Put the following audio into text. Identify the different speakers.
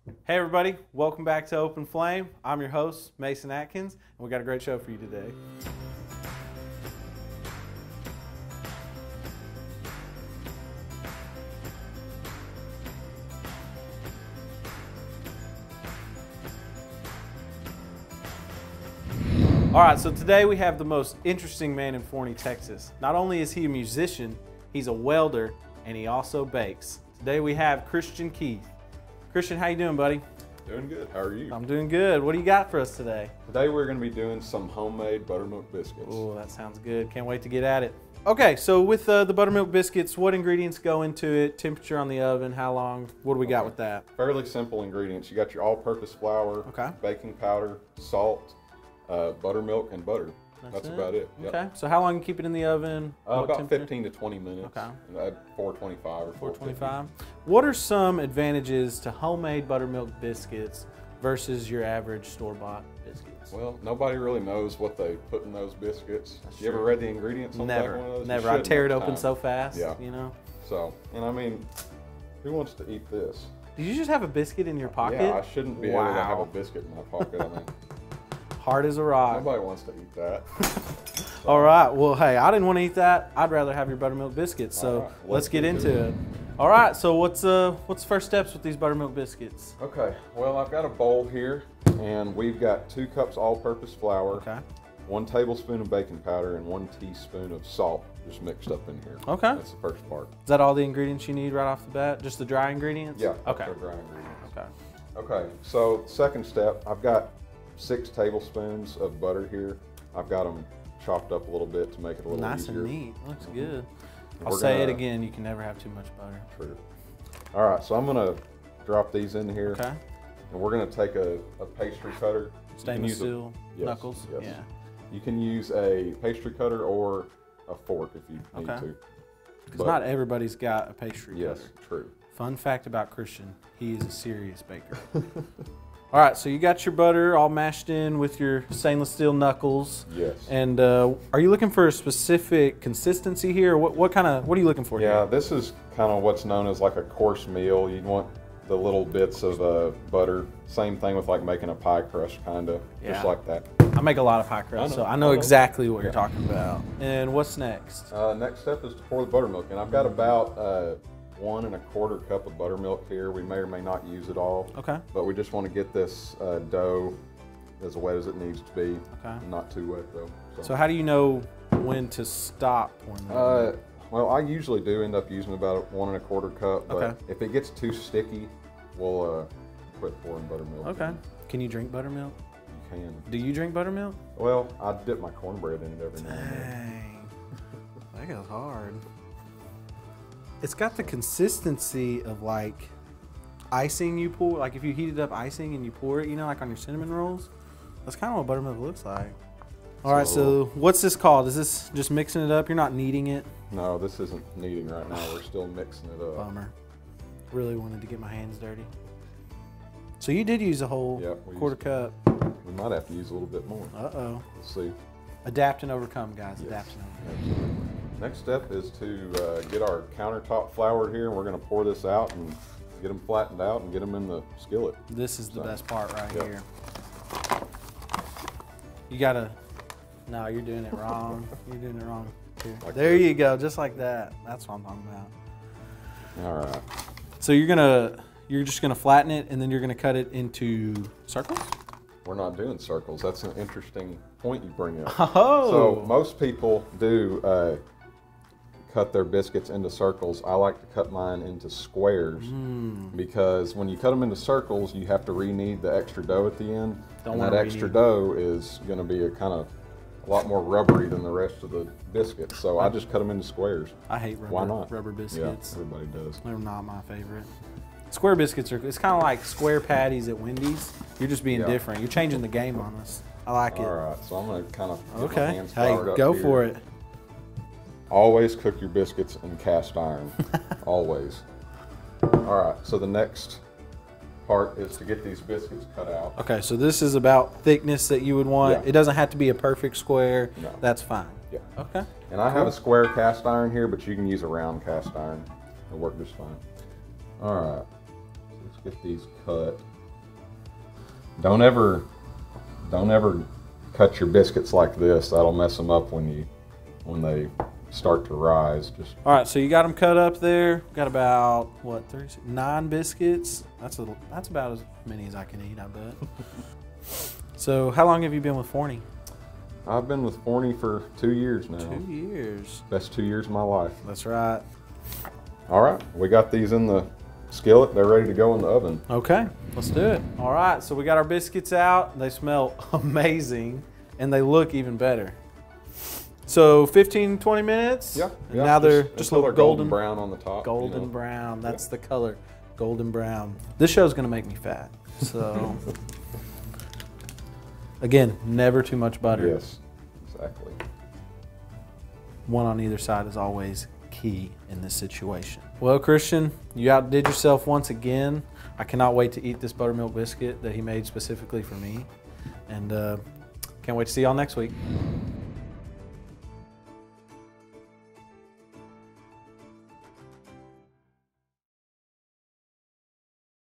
Speaker 1: Hey everybody, welcome back to Open Flame. I'm your host, Mason Atkins, and we got a great show for you today. All right, so today we have the most interesting man in Forney, Texas. Not only is he a musician, he's a welder, and he also bakes. Today we have Christian Keith. Christian, how you doing, buddy?
Speaker 2: Doing good. How are you?
Speaker 1: I'm doing good. What do you got for us today?
Speaker 2: Today we're going to be doing some homemade buttermilk biscuits.
Speaker 1: Oh, that sounds good. Can't wait to get at it. Okay, so with the buttermilk biscuits, what ingredients go into it? Temperature on the oven, how long? What do we got with that?
Speaker 2: Fairly simple ingredients. You got your all-purpose flour, baking powder, salt, buttermilk, and butter. That's about it. Yep. Okay,
Speaker 1: so how long you keep it in the oven?
Speaker 2: About 15 to 20 minutes.
Speaker 1: Okay.
Speaker 2: At 425 or
Speaker 1: 425. What are some advantages to homemade buttermilk biscuits versus your average store-bought biscuits?
Speaker 2: Well, nobody really knows what they put in those biscuits. You ever read the ingredients on the back of one of those?
Speaker 1: Never. I tear it open so fast. Yeah. You know.
Speaker 2: So, and I mean, who wants to eat this?
Speaker 1: Did you just have a biscuit in your pocket?
Speaker 2: Yeah, I shouldn't be able to have a biscuit in my pocket. I mean,
Speaker 1: hard as a rock.
Speaker 2: Nobody wants to eat that. So.
Speaker 1: All right. Well, hey, I didn't want to eat that. I'd rather have your buttermilk biscuits. So right, let's get into it. All right. So what's first steps with these buttermilk biscuits?
Speaker 2: Okay. Well, I've got a bowl here, and we've got 2 cups all-purpose flour.
Speaker 1: Okay.
Speaker 2: 1 tablespoon of baking powder and 1 teaspoon of salt just mixed up in here.
Speaker 1: Okay.
Speaker 2: That's the first part.
Speaker 1: Is that all the ingredients you need right off the bat? Just the dry ingredients?
Speaker 2: Yeah.
Speaker 1: Okay.
Speaker 2: The dry ingredients.
Speaker 1: Okay.
Speaker 2: Okay. So second step, I've got 6 tablespoons of butter here. I've got them chopped up a little bit to make it a little
Speaker 1: nice
Speaker 2: easier.
Speaker 1: and neat. Looks good. I'll say it again, you can never have too much butter.
Speaker 2: True. All right, so I'm gonna drop these in here.
Speaker 1: Okay.
Speaker 2: And we're gonna take a pastry cutter.
Speaker 1: Stainless steel knuckles?
Speaker 2: Yes.
Speaker 1: Yeah.
Speaker 2: You can use a pastry cutter or a fork if you need to.
Speaker 1: Because not everybody's got a pastry cutter.
Speaker 2: Yes, true.
Speaker 1: Fun fact about Christian, he is a serious baker. All right, so you got your butter all mashed in with your stainless steel knuckles.
Speaker 2: Yes.
Speaker 1: And are you looking for a specific consistency here? What are you looking for here?
Speaker 2: Yeah, this is kind of what's known as like a coarse meal. You want the little bits of butter. Same thing with like making a pie crust, kind of, just like that.
Speaker 1: I make a lot of pie crust, so I know exactly what you're talking about. And what's next?
Speaker 2: Next step is to pour the buttermilk in. I've got about 1 1/4 cup of buttermilk here. We may or may not use it all. Okay. But we just want to get this dough as wet as it needs to be. Okay. Not too wet though.
Speaker 1: So how do you know when to stop pouring that?
Speaker 2: Well, I usually do end up using about 1 1/4 cup. But if it gets too sticky, we'll quit pouring buttermilk.
Speaker 1: Okay. Can you drink buttermilk?
Speaker 2: You can.
Speaker 1: Do you drink buttermilk?
Speaker 2: Well, I dip my cornbread in it every now and then.
Speaker 1: Dang. That goes hard. It's got the consistency of like icing you pour, like if you heated up icing and you pour it, you know, like on your cinnamon rolls. That's kind of what buttermilk looks like. All right, so what's this called? Is this just mixing it up? You're not kneading it?
Speaker 2: No, this isn't kneading right now. We're still mixing it up.
Speaker 1: Bummer. Really wanted to get my hands dirty. So you did use a whole 1/4 cup.
Speaker 2: We might have to use a little bit more.
Speaker 1: Uh-oh.
Speaker 2: Let's see.
Speaker 1: Adapt and overcome, guys.
Speaker 2: Yes.
Speaker 1: Adapt and overcome.
Speaker 2: Absolutely. Next step is to get our countertop floured here, and we're going to pour this out and get them flattened out and get them in the skillet.
Speaker 1: This is the best part right here. You gotta, no, you're doing it wrong. You're doing it wrong. Here. Like there you go, just like that. That's what I'm talking about.
Speaker 2: All right.
Speaker 1: So you're just gonna flatten it, and then you're gonna cut it into circles?
Speaker 2: We're not doing circles. That's an interesting point you bring up.
Speaker 1: Oh.
Speaker 2: So most people do cut their biscuits into circles. I like to cut mine into squares because when you cut them into circles, you have to re-knead the extra dough at the end. And that extra dough is going to be a lot more rubbery than the rest of the biscuits. So I just cut them into squares.
Speaker 1: I hate rubber biscuits.
Speaker 2: Yeah, everybody does.
Speaker 1: They're not my favorite. Square biscuits it's kind of like square patties at Wendy's. You're just being different. You're changing the game on us. I like it.
Speaker 2: All right, so I'm going to kind of get my hands floured up
Speaker 1: go
Speaker 2: here.
Speaker 1: for it.
Speaker 2: Always cook your biscuits in cast iron. Always. All right, so the next part is to get these biscuits cut out.
Speaker 1: Okay, so this is about thickness that you would want. Yeah. It doesn't have to be a perfect square. No. That's fine.
Speaker 2: Yeah.
Speaker 1: Okay.
Speaker 2: And I have a square cast iron here, but you can use a round cast iron. It'll work just fine. All right. So this Get these cut. Don't ever cut your biscuits like this. That'll mess them up when they start to rise.
Speaker 1: All right, so you got them cut up there. Got about what, 9 biscuits. That's about as many as I can eat, I bet. So how long have you been with Forney?
Speaker 2: I've been with Forney for 2 years now.
Speaker 1: 2 years.
Speaker 2: Best 2 years of my life.
Speaker 1: That's right.
Speaker 2: All right, we got these in the skillet. They're ready to go in the oven.
Speaker 1: Okay, let's do it. All right, so we got our biscuits out. They smell amazing, and they look even better. So 15, 20 minutes?
Speaker 2: Yeah.
Speaker 1: Now they're just a little golden
Speaker 2: brown on the top.
Speaker 1: Golden brown, that's the color, golden brown. This show's gonna make me fat, so. Again, never too much butter.
Speaker 2: Yes, exactly.
Speaker 1: One on either side is always key in this situation. Well, Christian, you outdid yourself once again. I cannot wait to eat this buttermilk biscuit that he made specifically for me. And can't wait to see y'all next week.